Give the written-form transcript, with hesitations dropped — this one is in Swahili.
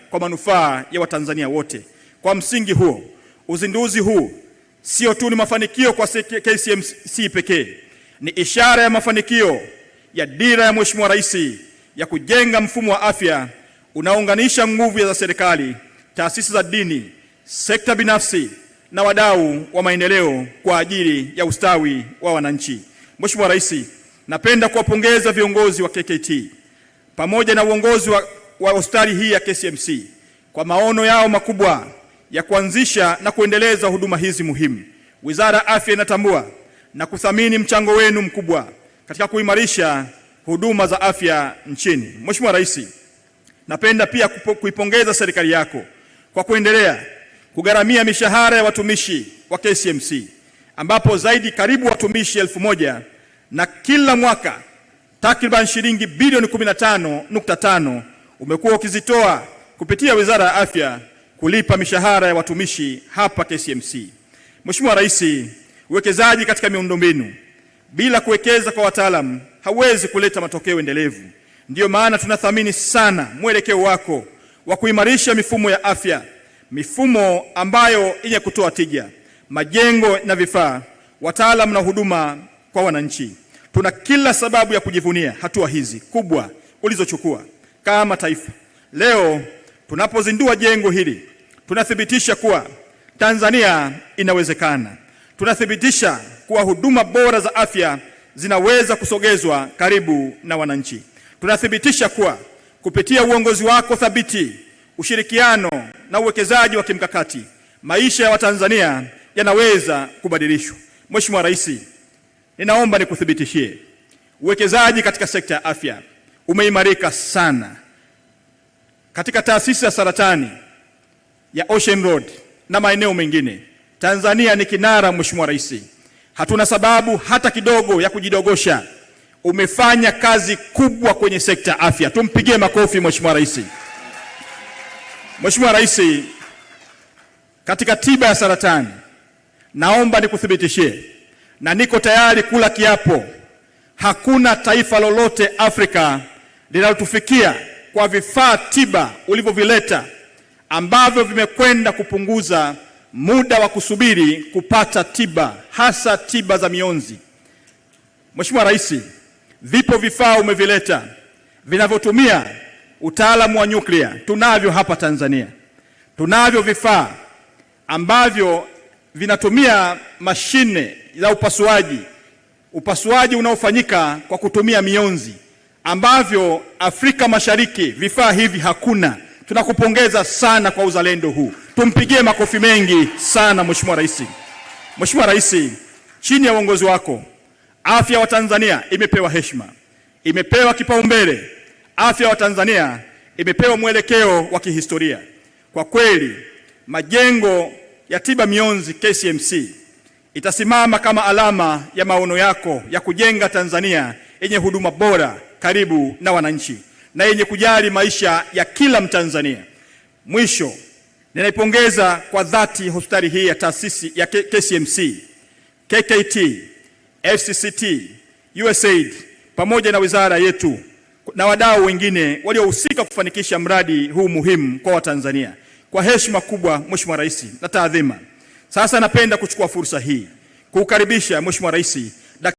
kwa manufaa ya Watanzania wote. Kwa msingi huo, uzinduzi huu sio tu ni mafanikio kwa KCMC pekee, ni ishara ya mafanikio ya dira ya Mheshimiwa Rais ya kujenga mfumo wa afya unaounganisha nguvu za serikali, taasisi za dini, sekta binafsi na wadau wa maendeleo kwa ajili ya ustawi wa wananchi. Mheshimiwa Rais, napenda kuwapongeza viongozi wa KKT pamoja na uongozi wa hospitali hii ya KCMC kwa maono yao makubwa ya kuanzisha na kuendeleza huduma hizi muhimu. Wizara ya Afya inatambua na kuthamini mchango wenu mkubwa katika kuimarisha huduma za afya nchini. Mheshimiwa Rais, napenda pia kuipongeza serikali yako kwa kuendelea kugharamia mishahara ya watumishi wa KCMC, ambapo karibu watumishi 1000 na kila mwaka takriban shilingi bilioni 15.5 umekuwa ukizitoa kupitia Wizara ya Afya kulipa mishahara ya watumishi hapa KCMC. Mheshimiwa Rais, uwekezaji katika miundombinu bila kuwekeza kwa wataalamu hauwezi kuleta matokeo endelevu. Ndiyo maana tunathamini sana mwelekeo wako wa kuimarisha mifumo ya afya, mifumo ambayo yenye kutoa tija, majengo na vifaa, wataalamu na huduma kwa wananchi. Tuna kila sababu ya kujivunia hatua hizi kubwa ulizochukua kama taifa. Leo tunapozindua jengo hili, tunathibitisha kuwa Tanzania inawezekana. Tunathibitisha kuwa huduma bora za afya zinaweza kusogezwa karibu na wananchi. Tunathibitisha kuwa kupitia uongozi wako thabiti, ushirikiano na uwekezaji wa kimkakati, maisha ya Watanzania yanaweza kubadilishwa. Mheshimiwa Rais, ninaomba nikuthibitishie uwekezaji katika sekta ya afya umeimarika sana. Katika taasisi ya saratani ya Ocean Road na maeneo mengine, Tanzania ni kinara. Mheshimiwa Rais, hatuna sababu hata kidogo ya kujidogosha. Umefanya kazi kubwa kwenye sekta ya afya. Tumpigie makofi Mheshimiwa Rais. Mheshimiwa Rais, katika tiba ya saratani naomba nikuthibitishie na niko tayari kula kiapo, hakuna taifa lolote Afrika linalotufikia kwa vifaa tiba ulivyovileta ambavyo vimekwenda kupunguza muda wa kusubiri kupata tiba, hasa tiba za mionzi. Mheshimiwa Rais, vipo vifaa umevileta vinavyotumia utaalamu wa nyuklia. Tunavyo hapa Tanzania. Tunavyo vifaa ambavyo vinatumia mashine za upasuaji unaofanyika kwa kutumia mionzi, ambavyo Afrika Mashariki vifaa hivi hakuna. Tunakupongeza sana kwa uzalendo huu. Tumpigie makofi mengi sana Mheshimiwa Rais. Mheshimiwa Rais, chini ya uongozi wako afya wa Tanzania imepewa heshima, imepewa kipaumbele. Afya wa Tanzania imepewa mwelekeo wa kihistoria. Kwa kweli, majengo ya tiba mionzi KCMC itasimama kama alama ya maono yako ya kujenga Tanzania yenye huduma bora karibu na wananchi na yenye kujali maisha ya kila Mtanzania. Mwisho, ninaipongeza kwa dhati hospitali hii ya taasisi ya KCMC, KKT, FCCT, USAID pamoja na wizara yetu na wadau wengine waliohusika kufanikisha mradi huu muhimu kwa Watanzania. Kwa heshima kubwa Mheshimiwa Rais na taadhima, sasa napenda kuchukua fursa hii kuukaribisha Mheshimiwa Rais